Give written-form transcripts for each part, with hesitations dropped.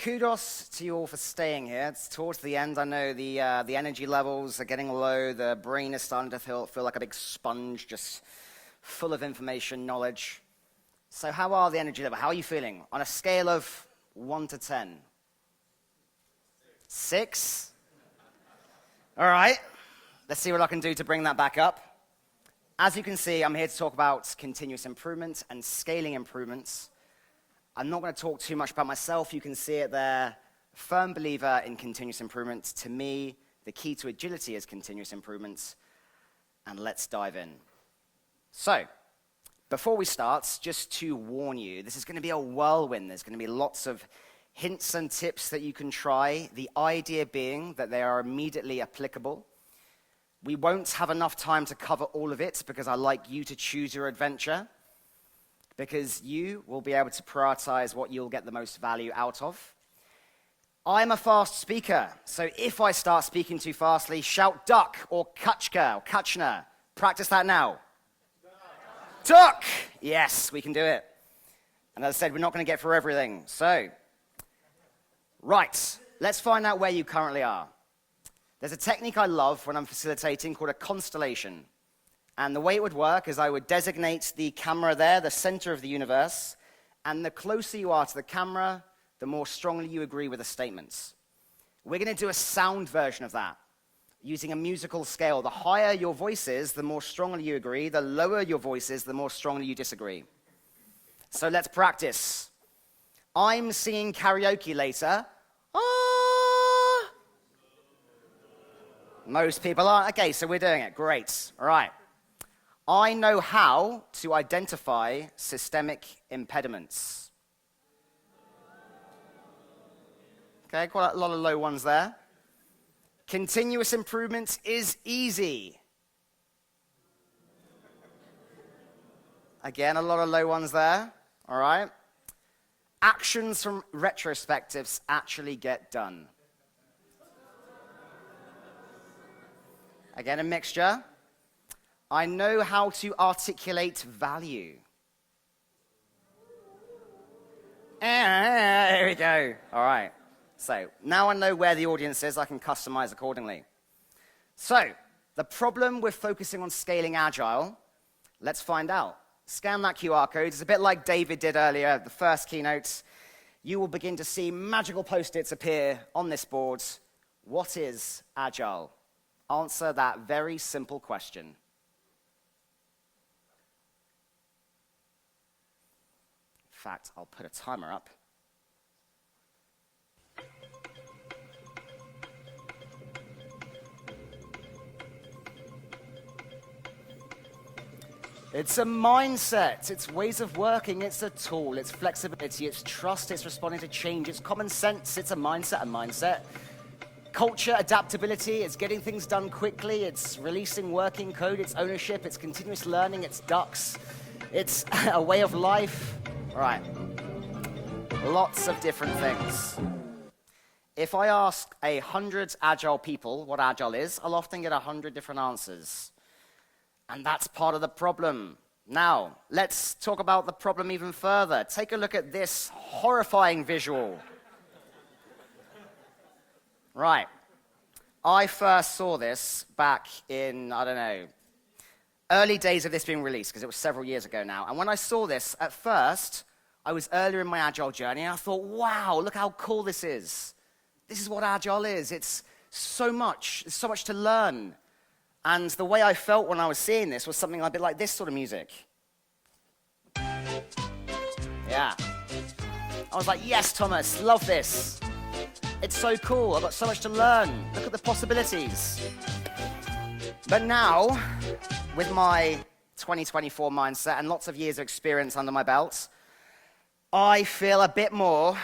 kudos to you all for staying here. It's towards the end. I know the energy levels are getting low. The brain is starting to feel like a big sponge, just full of information, knowledge. So how are the energy levels? How are you feeling? On a scale of 1 to 10? 6? All right. Let's see what I can do to bring that back up. As you can see, I'm here to talk about continuous improvement and scaling improvements. I'm not going to talk too much about myself. You can see it there. Firm believer in continuous improvement. To me, the key to agility is continuous improvement. And let's dive in. So, before we start, just to warn you, this is going to be a whirlwind. There's going to be lots of hints and tips that you can try. The idea being that they are immediately applicable. We won't have enough time to cover all of it because I like you to choose your adventure, because you will be able to prioritize what you'll get the most value out of. I'm a fast speaker, so if I start speaking too fastly, shout duck or kachka or kachna. Practice that now. Duck! Yes, we can do it. And as I said, we're not going to get through everything. So, right, let's find out where you currently are. There's a technique I love when I'm facilitating called a constellation. And the way it would work is I would designate the camera there, the center of the universe, and the closer you are to the camera, the more strongly you agree with the statements. We're going to do a sound version of that, using a musical scale. The higher your voice is, the more strongly you agree. The lower your voice is, the more strongly you disagree. So let's practice. I'm singing karaoke later. Ah! Most people aren't. Okay, so we're doing it. Great. All right. I know how to identify systemic impediments. Okay, quite a lot of low ones there. Continuous improvement is easy. Again, a lot of low ones there. All right. Actions from retrospectives actually get done. Again, a mixture. I know how to articulate value. Here we go. All right. So now I know where the audience is. I can customize accordingly. So the problem with focusing on scaling Agile, let's find out. Scan that QR code. It's a bit like David did earlier, the first keynote. You will begin to see magical post-its appear on this board. What is Agile? Answer that very simple question. In fact, I'll put a timer up. It's a mindset, it's ways of working, it's a tool, it's flexibility, it's trust, it's responding to change, it's common sense, it's a mindset. Culture, adaptability, it's getting things done quickly, it's releasing working code, it's ownership, it's continuous learning, it's ducks, it's a way of life. All right, lots of different things. If I ask 100 Agile people what Agile is, I'll often get 100 different answers. And that's part of the problem. Now, let's talk about the problem even further. Take a look at this horrifying visual. Right. I first saw this back in, I don't know, early days of this being released, because it was several years ago now. And when I saw this, at first, I was earlier in my Agile journey, and I thought, wow, look how cool this is. This is what Agile is. It's so much. There's so much to learn. And the way I felt when I was seeing this was something a bit like this sort of music. Yeah. I was like, yes, Thomas, love this. It's so cool. I've got so much to learn. Look at the possibilities. But now, with my 2024 mindset and lots of years of experience under my belt, I feel a bit more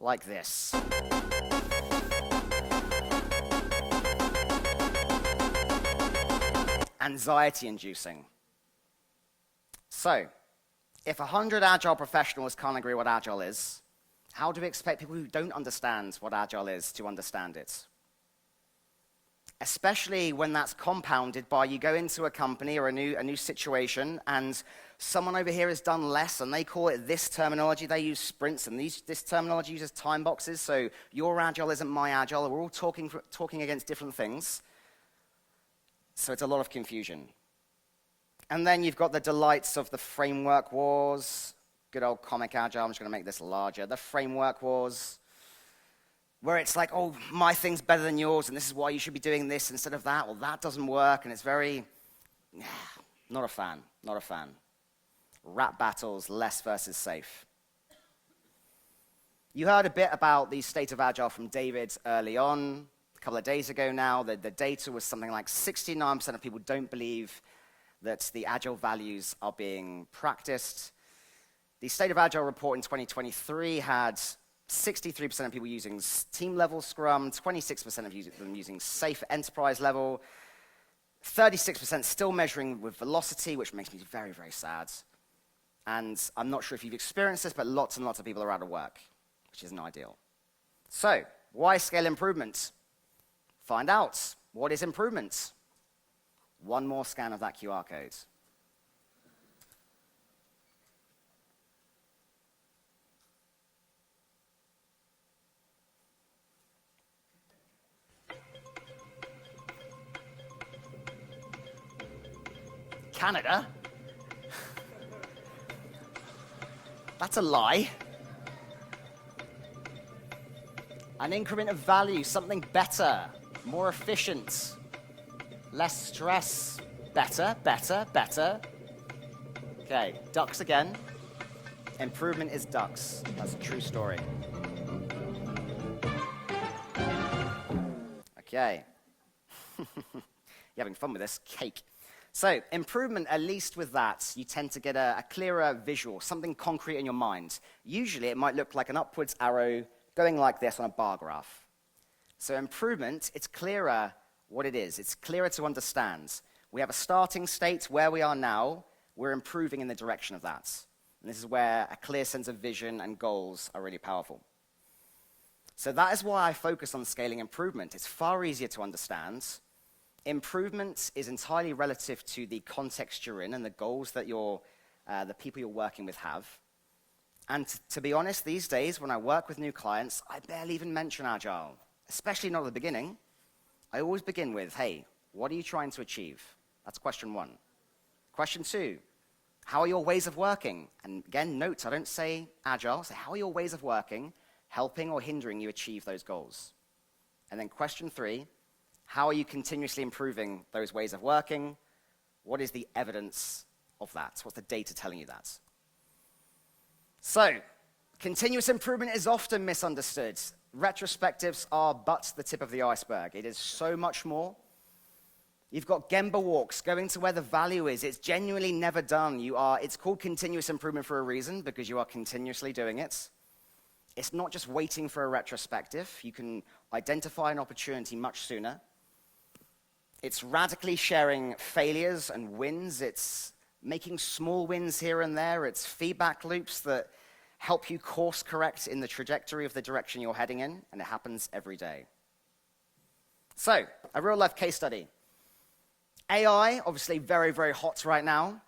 like this. Anxiety-inducing. So, if 100 Agile professionals can't agree what Agile is, how do we expect people who don't understand what Agile is to understand it? especially when that's compounded by you go into a company or a new situation and someone over here has done less and they call it this terminology, they use sprints, and this terminology uses time boxes, so your Agile isn't my Agile, we're all talking against different things. So it's a lot of confusion. And then you've got the delights of the framework wars, good old comic Agile, I'm just gonna make this larger, the framework wars, where it's like, oh, my thing's better than yours, and this is why you should be doing this instead of that. Well, that doesn't work, and it's very, not a fan, not a fan. Rap battles, less versus safe. You heard a bit about the state of Agile from David early on, a couple of days ago now. The data was something like 69% of people don't believe that the Agile values are being practiced. The State of Agile report in 2023 had 63% of people using team-level Scrum, 26% of them using safe enterprise level, 36% still measuring with velocity, which makes me very, very sad. And I'm not sure if you've experienced this, but lots and lots of people are out of work, which isn't ideal. So, why scale improvement? Find out. What is improvement? One more scan of that QR code. Canada? That's a lie. An increment of value, something better, more efficient, less stress, better, better, better. Okay, ducks again. Improvement is ducks. That's a true story. Okay. You're having fun with this? Cake. So, improvement, at least with that, you tend to get a clearer visual, something concrete in your mind. Usually, it might look like an upwards arrow going like this on a bar graph. So, improvement, it's clearer what it is. It's clearer to understand. We have a starting state where we are now. We're improving in the direction of that. And this is where a clear sense of vision and goals are really powerful. So that is why I focus on scaling improvement. It's far easier to understand. Improvement is entirely relative to the context you're in and the goals that the people you're working with have. And to be honest, these days, when I work with new clients, I barely even mention Agile, especially not at the beginning. I always begin with, hey, what are you trying to achieve? That's question one. Question two, how are your ways of working? And again, note, I don't say Agile, I say how are your ways of working helping or hindering you achieve those goals? And then question three, how are you continuously improving those ways of working? What is the evidence of that? What's the data telling you that? So, continuous improvement is often misunderstood. Retrospectives are but the tip of the iceberg. It is so much more. You've got Gemba walks, going to where the value is. It's genuinely never done. It's called continuous improvement for a reason, because you are continuously doing it. It's not just waiting for a retrospective. You can identify an opportunity much sooner. It's radically sharing failures and wins. It's making small wins here and there. It's feedback loops that help you course correct in the trajectory of the direction you're heading in, and it happens every day. So, a real-life case study. AI, obviously very, very hot right now.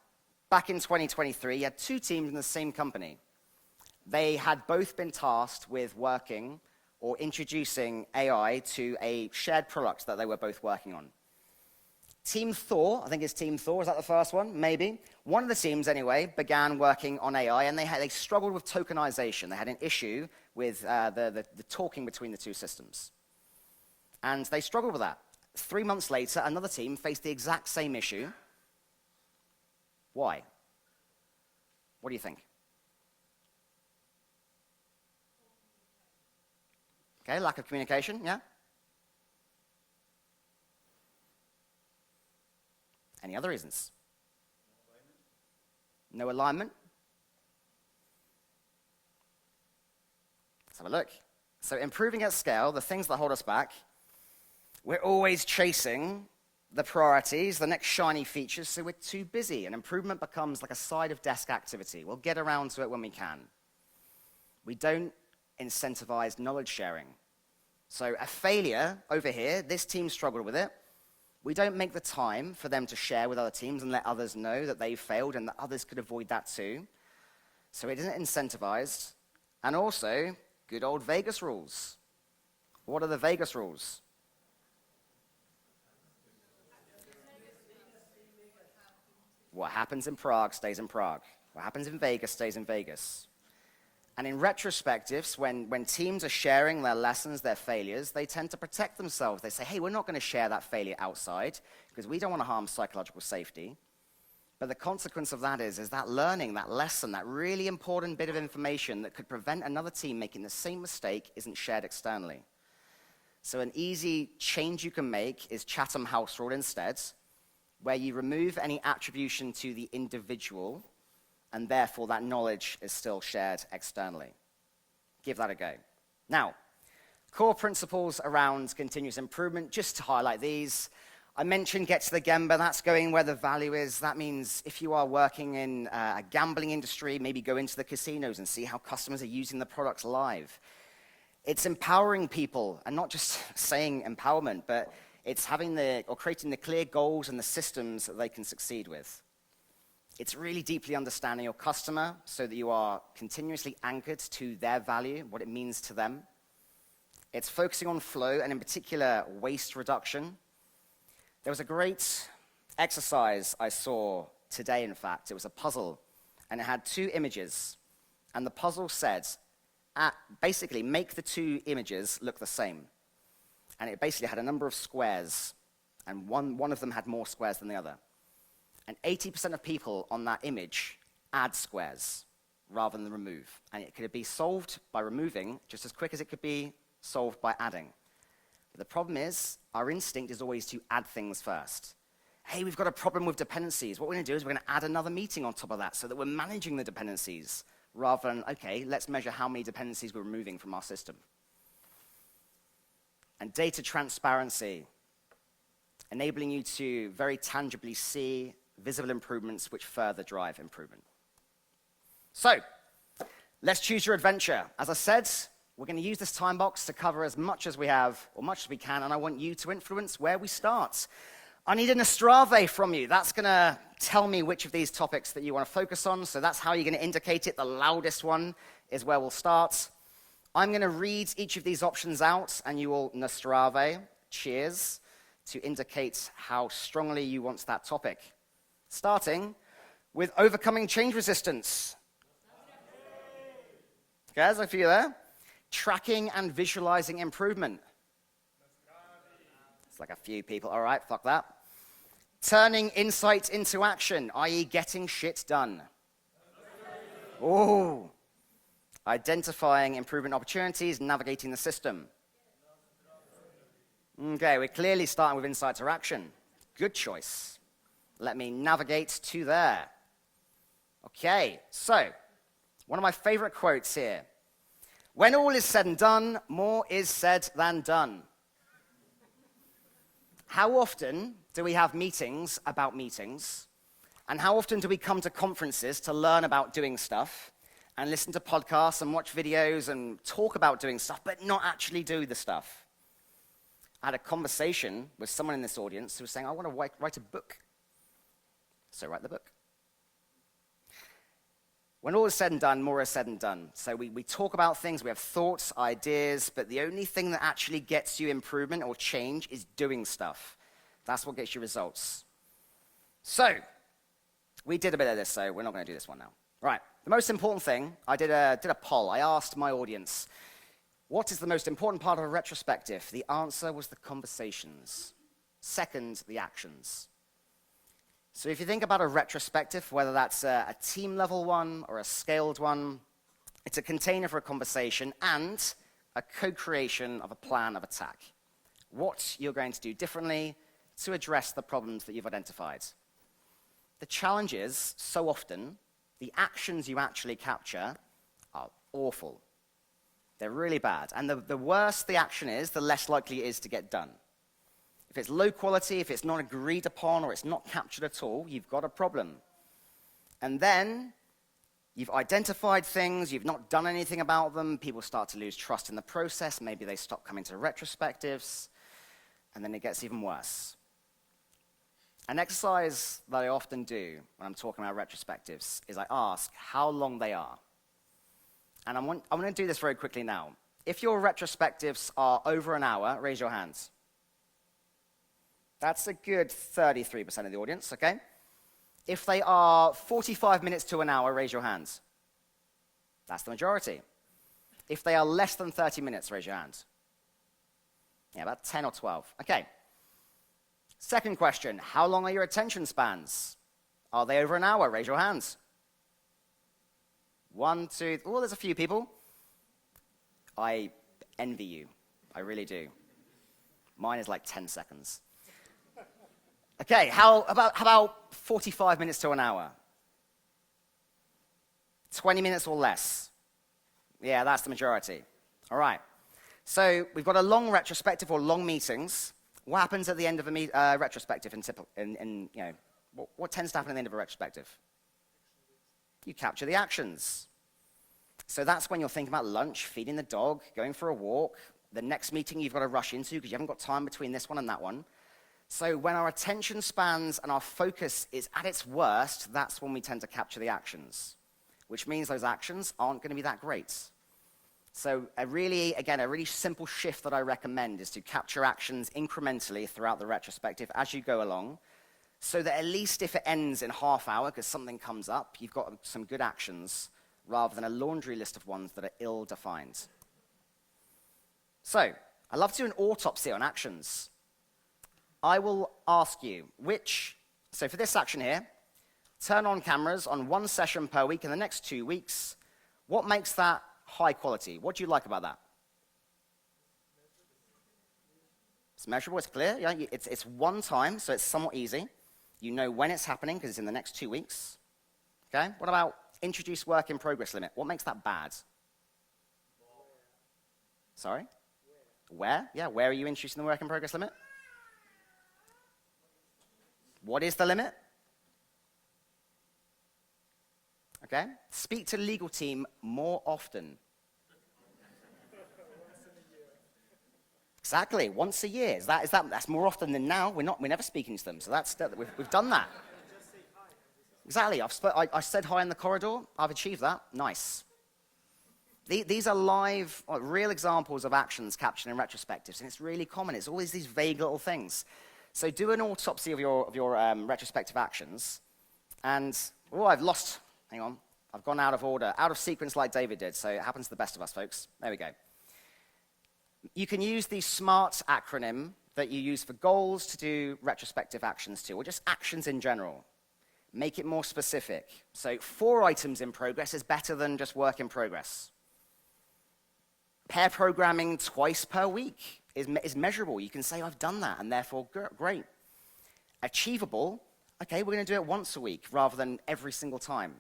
Back in 2023, you had two teams in the same company. They had both been tasked with working or introducing AI to a shared product that they were both working on. Team Thor, I think it's Team Thor, is that the first one? Maybe. One of the teams, anyway, began working on AI, and they struggled with tokenization. They had an issue with the talking between the two systems. And they struggled with that. 3 months later, another team faced the exact same issue. Why? What do you think? Okay, lack of communication, yeah? Any other reasons? No alignment? Let's have a look. So improving at scale, the things that hold us back, we're always chasing the priorities, the next shiny features, so we're too busy, and improvement becomes like a side-of-desk activity. We'll get around to it when we can. We don't incentivize knowledge sharing. So a failure over here, this team struggled with it. We don't make the time for them to share with other teams and let others know that they've failed and that others could avoid that too. So it isn't incentivized. And also, good old Vegas rules. What are the Vegas rules? What happens in Prague stays in Prague. What happens in Vegas stays in Vegas. And in retrospectives, when teams are sharing their lessons, their failures, they tend to protect themselves. They say, hey, we're not going to share that failure outside because we don't want to harm psychological safety. But the consequence of that is that learning, that lesson, that really important bit of information that could prevent another team making the same mistake isn't shared externally. So an easy change you can make is Chatham House Rule instead, where you remove any attribution to the individual, and therefore that knowledge is still shared externally. Give that a go. Now, core principles around continuous improvement, just to highlight these. I mentioned get to the Gemba, that's going where the value is. That means if you are working in a gambling industry, maybe go into the casinos and see how customers are using the products live. It's empowering people, and not just saying empowerment, but it's creating the clear goals and the systems that they can succeed with. It's really deeply understanding your customer so that you are continuously anchored to their value, what it means to them. It's focusing on flow, and in particular, waste reduction. There was a great exercise I saw today, in fact. It was a puzzle, and it had two images. And the puzzle said, basically, make the two images look the same. And it basically had a number of squares, and one of them had more squares than the other. And 80% of people on that image add squares rather than remove. And it could be solved by removing just as quick as it could be solved by adding. But the problem is, our instinct is always to add things first. Hey, we've got a problem with dependencies. What we're going to do is we're going to add another meeting on top of that so that we're managing the dependencies rather than, okay, let's measure how many dependencies we're removing from our system. And data transparency, enabling you to very tangibly see visible improvements which further drive improvement. So, let's choose your adventure. As I said, we're going to use this time box to cover as much as we have, or much as we can, and I want you to influence where we start. I need an Astrave from you. That's going to tell me which of these topics that you want to focus on, so that's how you're going to indicate it. The loudest one is where we'll start. I'm going to read each of these options out, and you will Astrave, cheers, to indicate how strongly you want that topic. Starting with overcoming change resistance. Guys, I feel there. Tracking and visualizing improvement. It's like a few people. All right, fuck that. Turning insight into action, i.e. getting shit done. Oh. Identifying improvement opportunities, navigating the system. Okay, we're clearly starting with insight to action. Good choice. Let me navigate to there. Okay, so one of my favorite quotes here. When all is said and done, more is said than done. How often do we have meetings about meetings? And how often do we come to conferences to learn about doing stuff and listen to podcasts and watch videos and talk about doing stuff, but not actually do the stuff? I had a conversation with someone in this audience who was saying, I want to write a book. So write the book. When all is said and done, more is said and done. So we talk about things, we have thoughts, ideas, but the only thing that actually gets you improvement or change is doing stuff. That's what gets you results. So, we did a bit of this, so we're not going to do this one now. Right, the most important thing, I did a poll. I asked my audience, what is the most important part of a retrospective? The answer was the conversations. Second, the actions. So if you think about a retrospective, whether that's a team-level one or a scaled one, it's a container for a conversation and a co-creation of a plan of attack. What you're going to do differently to address the problems that you've identified. The challenge is, so often, the actions you actually capture are awful. They're really bad. And the worse the action is, the less likely it is to get done. If it's low quality, if it's not agreed upon, or it's not captured at all, you've got a problem. And then you've identified things, you've not done anything about them, people start to lose trust in the process, maybe they stop coming to retrospectives, and then it gets even worse. An exercise that I often do when I'm talking about retrospectives is I ask how long they are. And I'm going to do this very quickly now. If your retrospectives are over an hour, raise your hands. That's a good 33% of the audience, okay? If they are 45 minutes to an hour, raise your hands. That's the majority. If they are less than 30 minutes, raise your hands. Yeah, about 10 or 12. Okay. Second question, how long are your attention spans? Are they over an hour? Raise your hands. 1, 2, oh, there's a few people. I envy you. I really do. Mine is like 10 seconds. Okay, how about 45 minutes to an hour? 20 minutes or less? Yeah, that's the majority. All right. So we've got a long retrospective or long meetings. What happens at the end of a retrospective what tends to happen at the end of a retrospective? You capture the actions. So that's when you're thinking about lunch, feeding the dog, going for a walk, the next meeting you've got to rush into because you haven't got time between this one and that one. So when our attention spans and our focus is at its worst, that's when we tend to capture the actions, which means those actions aren't going to be that great. So a really simple shift that I recommend is to capture actions incrementally throughout the retrospective as you go along, so that at least if it ends in half hour because something comes up, you've got some good actions rather than a laundry list of ones that are ill-defined. So I love to do an autopsy on actions. I will ask you so for this action here, turn on cameras on 1 session per week in the next 2 weeks. What makes that high quality? What do you like about that? It's measurable, it's clear. Yeah, it's one time, so it's somewhat easy. You know when it's happening because it's in the next 2 weeks. Okay? What about introduce work in progress limit? What makes that bad? Sorry? Where? Yeah, where are you introducing the work in progress limit? What is the limit? Okay? Speak to legal team more often. Exactly, once a year. That's more often than now. We're never speaking to them, so we've done that. Exactly. I said hi in the corridor. I've achieved that. Nice. These are live, real examples of actions captured in retrospectives, and it's really common. It's always these vague little things. So do an autopsy of your retrospective actions, and hang on, I've gone out of order, out of sequence like David did, so it happens to the best of us, folks. There we go. You can use the SMART acronym that you use for goals to do retrospective actions to, or just actions in general. Make it more specific. So 4 items in progress is better than just work in progress. Pair programming twice per week is measurable. You can say, I've done that, and therefore, great. Achievable, okay, we're going to do it once a week rather than every single time.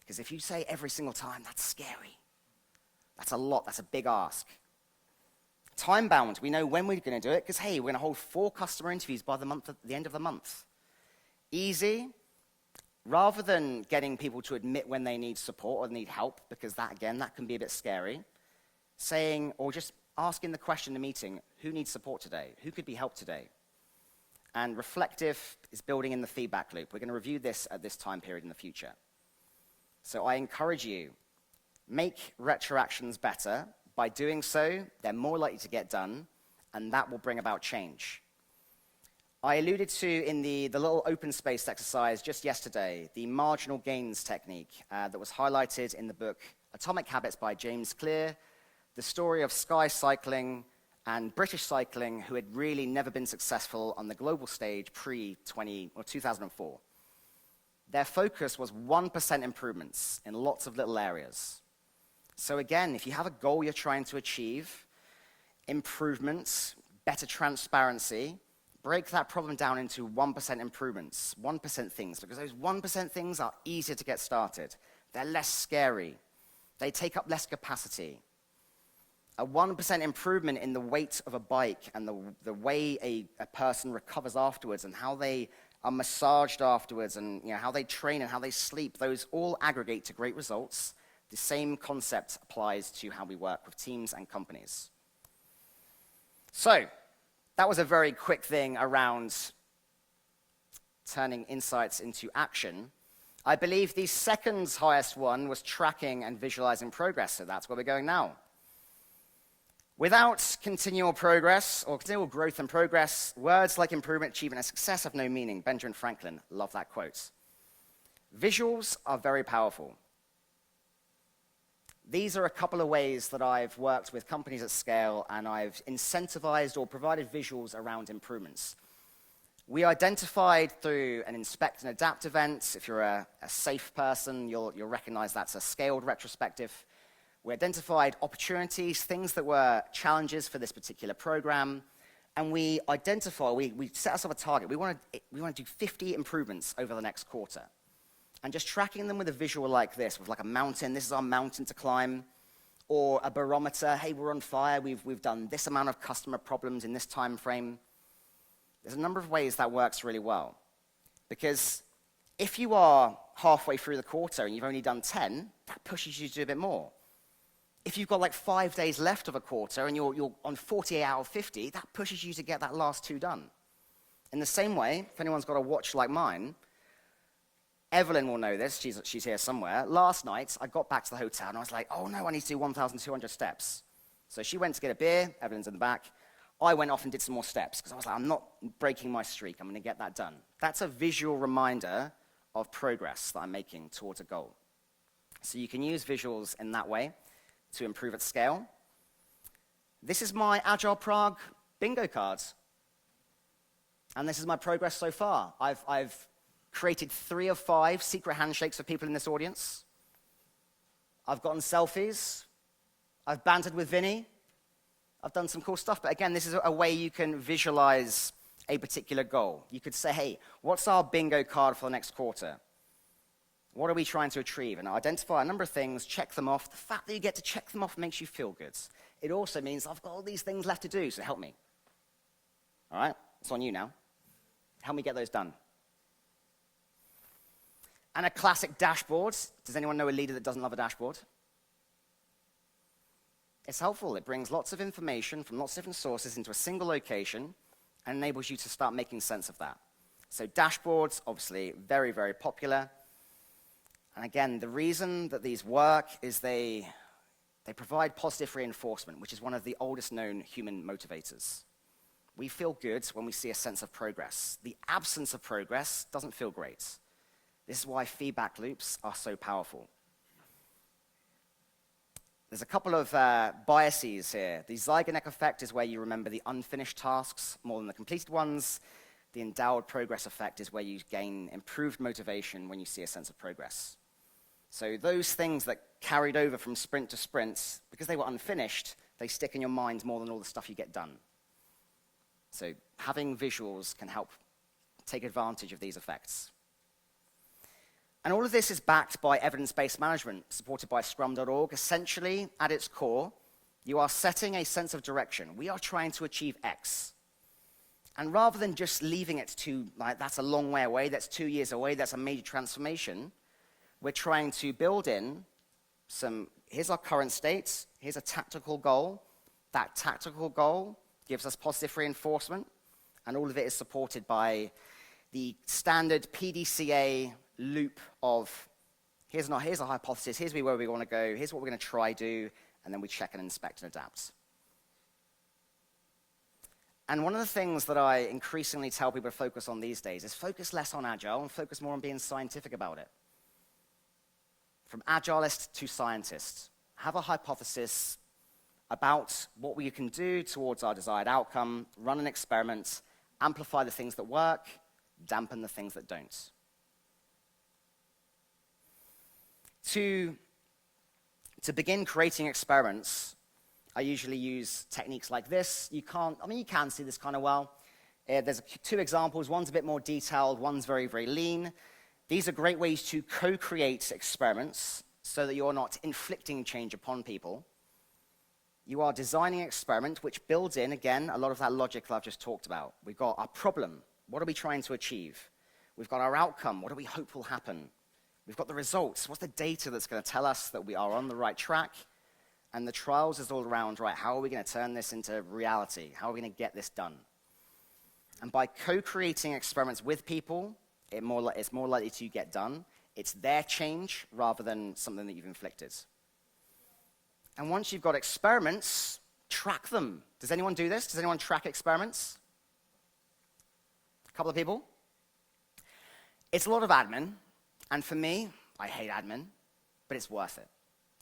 Because if you say every single time, that's scary. That's a lot. That's a big ask. Time-bound, we know when we're going to do it because, hey, we're going to hold 4 customer interviews by the end of the month. Easy, rather than getting people to admit when they need support or need help, because that can be a bit scary, saying, or just asking the question in the meeting, who needs support today? Who could be helped today? And reflective is building in the feedback loop. We're going to review this at this time period in the future. So I encourage you, make retro actions better. By doing so, they're more likely to get done, and that will bring about change. I alluded to in the little open space exercise just yesterday, the marginal gains technique that was highlighted in the book Atomic Habits by James Clear, the story of Sky Cycling and British cycling who had really never been successful on the global stage pre-2004. Their focus was 1% improvements in lots of little areas. So again, if you have a goal you're trying to achieve, improvements, better transparency, break that problem down into 1% improvements, 1% things, because those 1% things are easier to get started. They're less scary. They take up less capacity. A 1% improvement in the weight of a bike and the way a person recovers afterwards and how they are massaged afterwards and how they train and how they sleep, those all aggregate to great results. The same concept applies to how we work with teams and companies. So, that was a very quick thing around turning insights into action, I believe the second highest one was tracking and visualizing progress, so that's where we're going now. Without continual progress, or continual growth and progress, words like improvement, achievement, and success have no meaning. Benjamin Franklin, love that quote. Visuals are very powerful. These are a couple of ways that I've worked with companies at scale, and I've incentivized or provided visuals around improvements. We identified through an inspect and adapt event. If you're a safe person, you'll recognize that's a scaled retrospective. We identified opportunities, things that were challenges for this particular program, and we set ourselves a target. We want to do 50 improvements over the next quarter. And just tracking them with a visual like this, with like a mountain, this is our mountain to climb, or a barometer, hey, we're on fire, we've done this amount of customer problems in this time frame. There's a number of ways that works really well. Because if you are halfway through the quarter and you've only done 10, that pushes you to do a bit more. If you've got like 5 days left of a quarter and you're on 48 out of 50, that pushes you to get that last 2 done. In the same way, if anyone's got a watch like mine, Evelyn will know this, she's here somewhere. Last night, I got back to the hotel and I was like, oh no, I need to do 1,200 steps. So she went to get a beer, Evelyn's in the back. I went off and did some more steps because I was like, I'm not breaking my streak, I'm gonna get that done. That's a visual reminder of progress that I'm making towards a goal. So you can use visuals in that way to improve at scale. This is my Agile Prague bingo card. And this is my progress so far. I've created 3 of 5 secret handshakes for people in this audience. I've gotten selfies. I've bantered with Vinny. I've done some cool stuff. But again, this is a way you can visualize a particular goal. You could say, hey, what's our bingo card for the next quarter? What are we trying to achieve? And identify a number of things, check them off. The fact that you get to check them off makes you feel good. It also means I've got all these things left to do, so help me. All right? It's on you now. Help me get those done. And a classic dashboard. Does anyone know a leader that doesn't love a dashboard? It's helpful. It brings lots of information from lots of different sources into a single location and enables you to start making sense of that. So dashboards, obviously, very, very popular. And again, the reason that these work is they provide positive reinforcement, which is one of the oldest known human motivators. We feel good when we see a sense of progress. The absence of progress doesn't feel great. This is why feedback loops are so powerful. There's a couple of biases here. The Zeigarnik effect is where you remember the unfinished tasks more than the completed ones. The endowed progress effect is where you gain improved motivation when you see a sense of progress. So those things that carried over from sprint to sprint, because they were unfinished, they stick in your mind more than all the stuff you get done. So having visuals can help take advantage of these effects. And all of this is backed by evidence-based management, supported by scrum.org. Essentially, at its core, you are setting a sense of direction. We are trying to achieve X. And rather than just leaving it to, like, that's a long way away, that's 2 years away, that's a major transformation, we're trying to build in here's our current state, here's a tactical goal. That tactical goal gives us positive reinforcement, and all of it is supported by the standard PDCA loop of here's a hypothesis, here's where we want to go, here's what we're going to try do, and then we check and inspect and adapt. And one of the things that I increasingly tell people to focus on these days is focus less on Agile and focus more on being scientific about it. From Agilist to scientist, have a hypothesis about what we can do towards our desired outcome, run an experiment, amplify the things that work, dampen the things that don't. To begin creating experiments, I usually use techniques like this. You can see this kind of well. There's 2 examples. One's a bit more detailed, one's very, very lean. These are great ways to co-create experiments so that you're not inflicting change upon people. You are designing an experiment which builds in, again, a lot of that logic that I've just talked about. We've got our problem. What are we trying to achieve? We've got our outcome. What do we hope will happen? We've got the results. What's the data that's going to tell us that we are on the right track? And the trials is all around, right, how are we going to turn this into reality? How are we going to get this done? And by co-creating experiments with people, it's more likely to get done. It's their change rather than something that you've inflicted. And once you've got experiments, track them. Does anyone do this? Does anyone track experiments? A couple of people? It's a lot of admin, and for me, I hate admin, but it's worth it.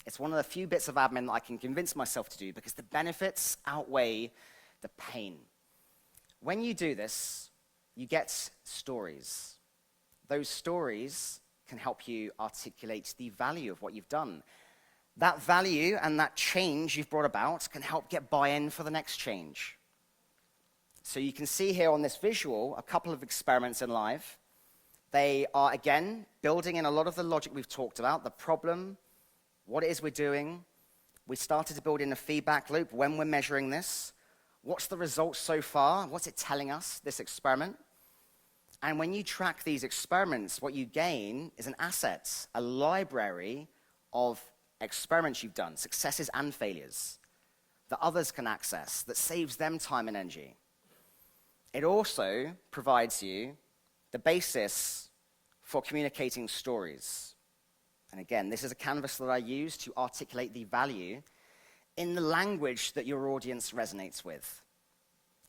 It's one of the few bits of admin that I can convince myself to do because the benefits outweigh the pain. When you do this, you get stories. Those stories can help you articulate the value of what you've done. That value and that change you've brought about can help get buy-in for the next change. So you can see here on this visual a couple of experiments in live. They are, again, building in a lot of the logic we've talked about, the problem, what it is we're doing. We started to build in a feedback loop when we're measuring this. What's the results so far? What's it telling us, this experiment? And when you track these experiments, what you gain is an asset, a library of experiments you've done, successes and failures, that others can access, that saves them time and energy. It also provides you the basis for communicating stories. And again, this is a canvas that I use to articulate the value in the language that your audience resonates with.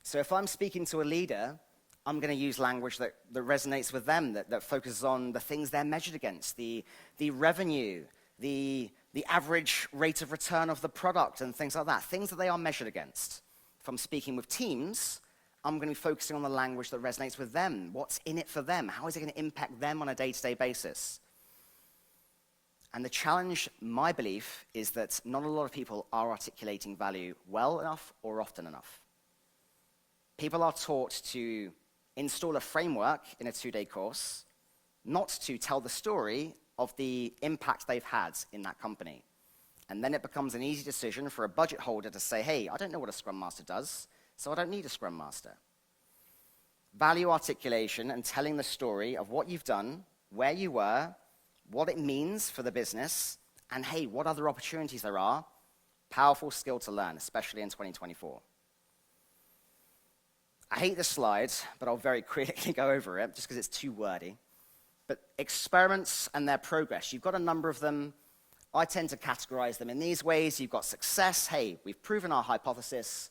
So if I'm speaking to a leader, I'm going to use language that resonates with them, that focuses on the things they're measured against, the revenue, the average rate of return of the product and things like that, things that they are measured against. If I'm speaking with teams, I'm going to be focusing on the language that resonates with them. What's in it for them? How is it going to impact them on a day-to-day basis? And the challenge, my belief, is that not a lot of people are articulating value well enough or often enough. People are taught to install a framework in a 2-day course, not to tell the story of the impact they've had in that company. And then it becomes an easy decision for a budget holder to say, hey, I don't know what a Scrum Master does, so I don't need a Scrum Master. Value articulation and telling the story of what you've done, where you were, what it means for the business, and hey, what other opportunities there are, powerful skill to learn, especially in 2024. I hate this slide, but I'll very quickly go over it, just because it's too wordy. But experiments and their progress, you've got a number of them. I tend to categorize them in these ways. You've got success. Hey, we've proven our hypothesis.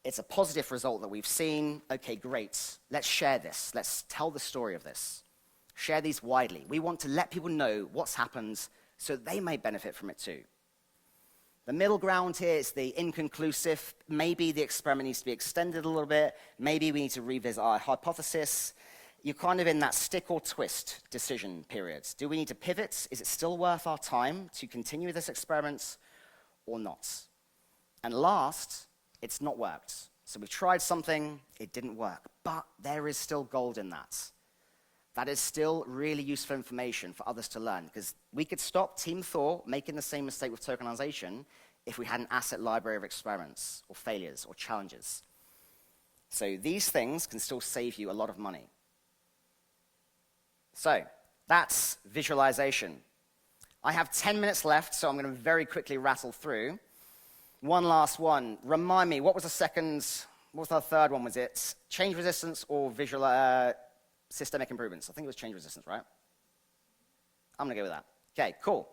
It's a positive result that we've seen. Okay, great. Let's share this. Let's tell the story of this. Share these widely. We want to let people know what's happened so they may benefit from it too. The middle ground here is the inconclusive. Maybe the experiment needs to be extended a little bit. Maybe we need to revisit our hypothesis. You're kind of in that stick or twist decision period. Do we need to pivot? Is it still worth our time to continue this experiment or not? And last, it's not worked. So we've tried something, it didn't work, but there is still gold in that. That is still really useful information for others to learn, because we could stop Team Thor making the same mistake with tokenization if we had an asset library of experiments or failures or challenges. So these things can still save you a lot of money. So that's visualization. I have 10 minutes left, so I'm going to very quickly rattle through. One last one. Remind me, what was the third one? Was it change resistance or systemic improvements? I think it was change resistance, right? I'm going to go with that. Okay, cool.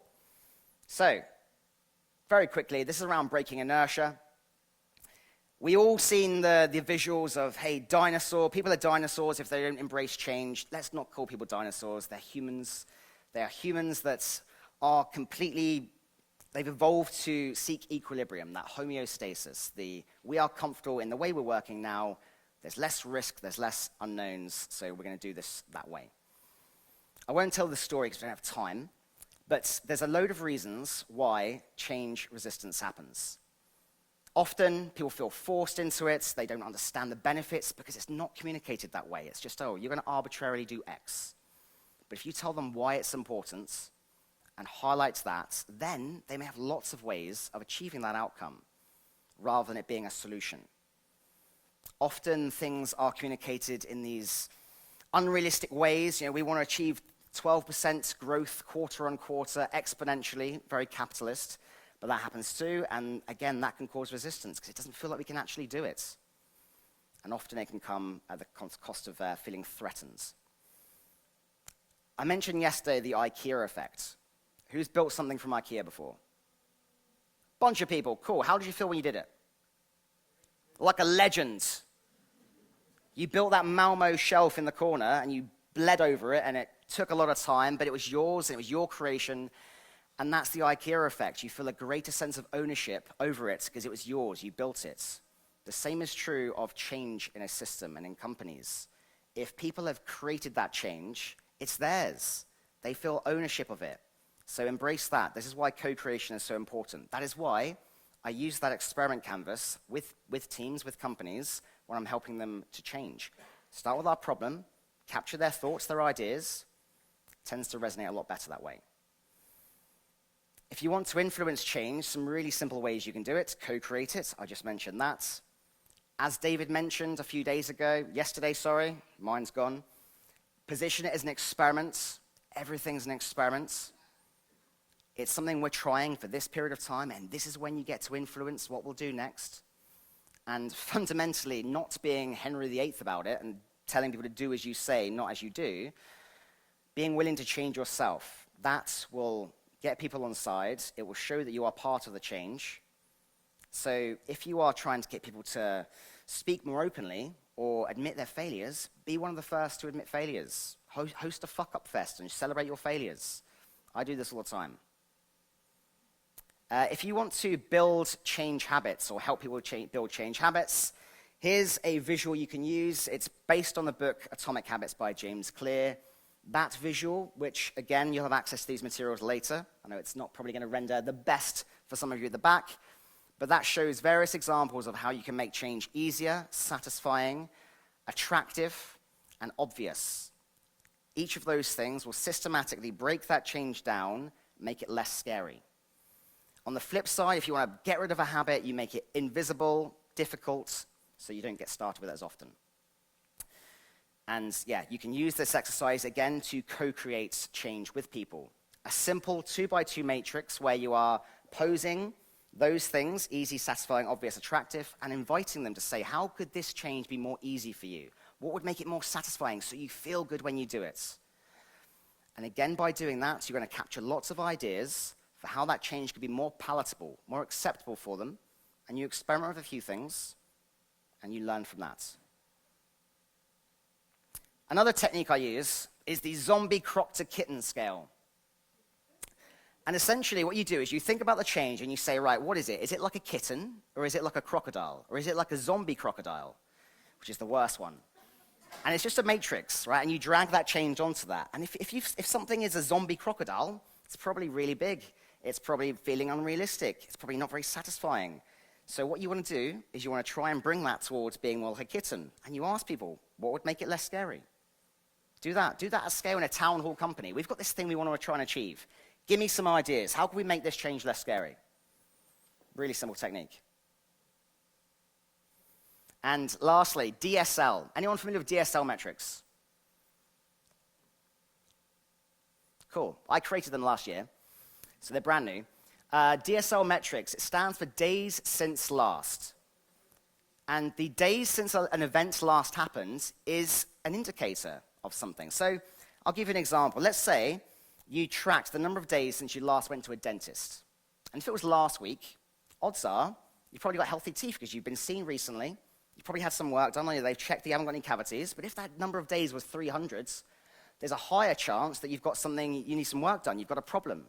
So, very quickly, this is around breaking inertia. We all seen the visuals of, hey, dinosaur. People are dinosaurs if they don't embrace change. Let's not call people dinosaurs. They're humans. They are humans that are completely, they've evolved to seek equilibrium, that homeostasis. We are comfortable in the way we're working now. There's less risk, there's less unknowns, so we're going to do this that way. I won't tell the story because we don't have time, but there's a load of reasons why change resistance happens. Often, people feel forced into it. They don't understand the benefits because it's not communicated that way. It's just, oh, you're going to arbitrarily do X. But if you tell them why it's important and highlight that, then they may have lots of ways of achieving that outcome rather than it being a solution. Often, things are communicated in these unrealistic ways. We want to achieve 12% growth quarter on quarter exponentially, very capitalist. But that happens too, and again, that can cause resistance because it doesn't feel like we can actually do it. And often it can come at the cost of feeling threatened. I mentioned yesterday the IKEA effect. Who's built something from IKEA before? Bunch of people. Cool. How did you feel when you did it? Like a legend. You built that Malmo shelf in the corner and you bled over it, and it took a lot of time, but it was yours and it was your creation. And that's the IKEA effect. You feel a greater sense of ownership over it because it was yours. You built it. The same is true of change in a system and in companies. If people have created that change, it's theirs. They feel ownership of it. So embrace that. This is why co-creation is so important. That is why I use that experiment canvas with teams, with companies, when I'm helping them to change. Start with our problem, capture their thoughts, their ideas. It tends to resonate a lot better that way. If you want to influence change, some really simple ways you can do it. Co-create it. I just mentioned that. As David mentioned a few days ago, yesterday, sorry, mine's gone. Position it as an experiment. Everything's an experiment. It's something we're trying for this period of time, and this is when you get to influence what we'll do next. And fundamentally, not being Henry VIII about it and telling people to do as you say, not as you do, being willing to change yourself, that will get people on side. It will show that you are part of the change. So if you are trying to get people to speak more openly or admit their failures, be one of the first to admit failures. Host a fuck-up fest and celebrate your failures. I do this all the time. If you want to build change habits or help people build change habits, here's a visual you can use. It's based on the book Atomic Habits by James Clear. That visual, which, again, you'll have access to these materials later. I know it's not probably going to render the best for some of you at the back, but that shows various examples of how you can make change easier, satisfying, attractive, and obvious. Each of those things will systematically break that change down, make it less scary. On the flip side, if you want to get rid of a habit, you make it invisible, difficult, so you don't get started with it as often. And yeah, you can use this exercise again to co-create change with people. A simple 2x2 matrix where you are posing those things, easy, satisfying, obvious, attractive, and inviting them to say, how could this change be more easy for you? What would make it more satisfying so you feel good when you do it? And again, by doing that, you're going to capture lots of ideas for how that change could be more palatable, more acceptable for them, and you experiment with a few things, and you learn from that. Another technique I use is the zombie croc to kitten scale. And essentially what you do is you think about the change and you say, right, what is it? Is it like a kitten, or is it like a crocodile? Or is it like a zombie crocodile, which is the worst one? And it's just a matrix, right? And you drag that change onto that. And if something is a zombie crocodile, it's probably really big. It's probably feeling unrealistic. It's probably not very satisfying. So what you want to do is you want to try and bring that towards being more like a kitten. And you ask people, what would make it less scary? Do that. Do that at scale in a town hall company. We've got this thing we want to try and achieve. Give me some ideas. How can we make this change less scary? Really simple technique. And lastly, DSL. Anyone familiar with DSL metrics? Cool. I created them last year, so they're brand new. DSL metrics, it stands for days since last. And the days since an event last happened is an indicator of something. So I'll give you an example. Let's say you tracked the number of days since you last went to a dentist. And if it was last week, odds are you've probably got healthy teeth because you've been seen recently. You've probably had some work done on you. They've checked that you haven't got any cavities. But if that number of days was 300, there's a higher chance that you've got something, you need some work done. You've got a problem.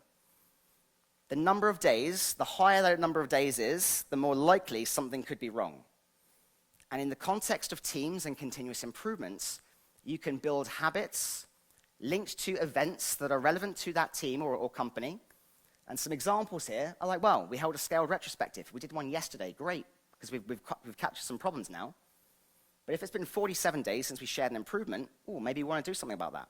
The number of days, the higher that number of days is, the more likely something could be wrong. And in the context of teams and continuous improvements, you can build habits linked to events that are relevant to that team or company. And some examples here are like, well, we held a scaled retrospective. We did one yesterday. Great, because we've captured some problems now. But if it's been 47 days since we shared an improvement, maybe we want to do something about that.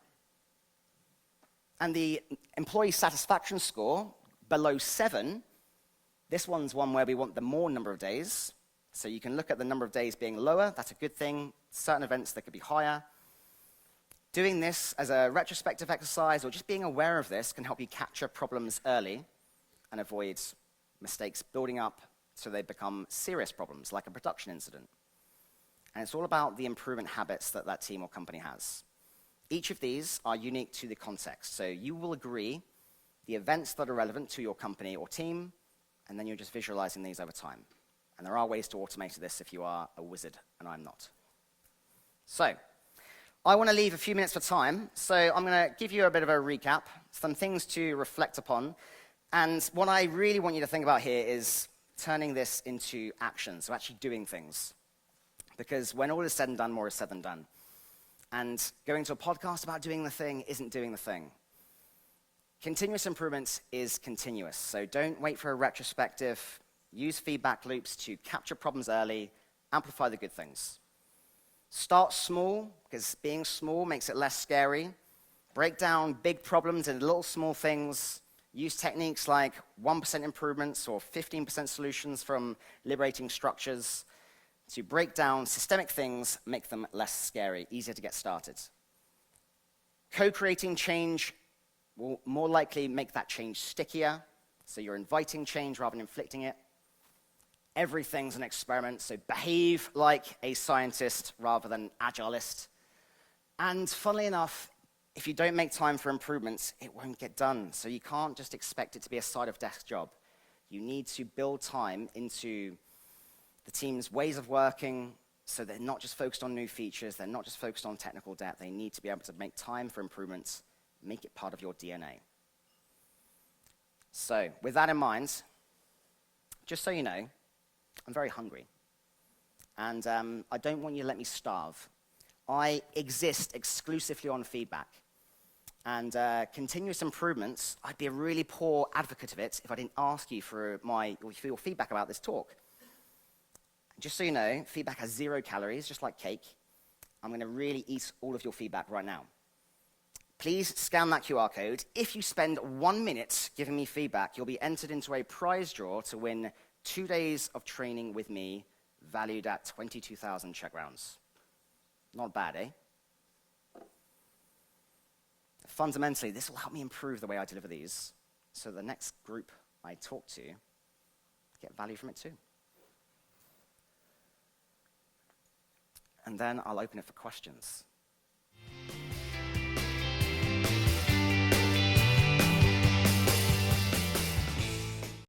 And the employee satisfaction score, below 7, this one's one where we want the more number of days. So you can look at the number of days being lower. That's a good thing. Certain events that could be higher. Doing this as a retrospective exercise or just being aware of this can help you capture problems early and avoid mistakes building up so they become serious problems, like a production incident. And it's all about the improvement habits that that team or company has. Each of these are unique to the context. So you will agree the events that are relevant to your company or team, and then you're just visualizing these over time. And there are ways to automate this if you are a wizard, and I'm not. So I want to leave a few minutes for time, so I'm going to give you a bit of a recap, some things to reflect upon. And what I really want you to think about here is turning this into action, so actually doing things. Because when all is said and done, more is said than done. And going to a podcast about doing the thing isn't doing the thing. Continuous improvement is continuous, so don't wait for a retrospective. Use feedback loops to capture problems early, amplify the good things. Start small, because being small makes it less scary. Break down big problems into little small things. Use techniques like 1% improvements or 15% solutions from liberating structures to break down systemic things, make them less scary, easier to get started. Co-creating change will more likely make that change stickier, so you're inviting change rather than inflicting it. Everything's an experiment, so behave like a scientist rather than agilist. And funnily enough, if you don't make time for improvements, it won't get done. So you can't just expect it to be a side-of-desk job. You need to build time into the team's ways of working so they're not just focused on new features, they're not just focused on technical debt, they need to be able to make time for improvements, make it part of your DNA. So with that in mind, just so you know, I'm very hungry. And I don't want you to let me starve. I exist exclusively on feedback. And continuous improvements, I'd be a really poor advocate of it if I didn't ask you for your feedback about this talk. Just so you know, feedback has 0 calories, just like cake. I'm going to really eat all of your feedback right now. Please scan that QR code. If you spend 1 minute giving me feedback, you'll be entered into a prize draw to win 2 days of training with me, valued at 22,000 Czech rounds. Not bad, eh? Fundamentally, this will help me improve the way I deliver these, so the next group I talk to get value from it too. And then I'll open it for questions.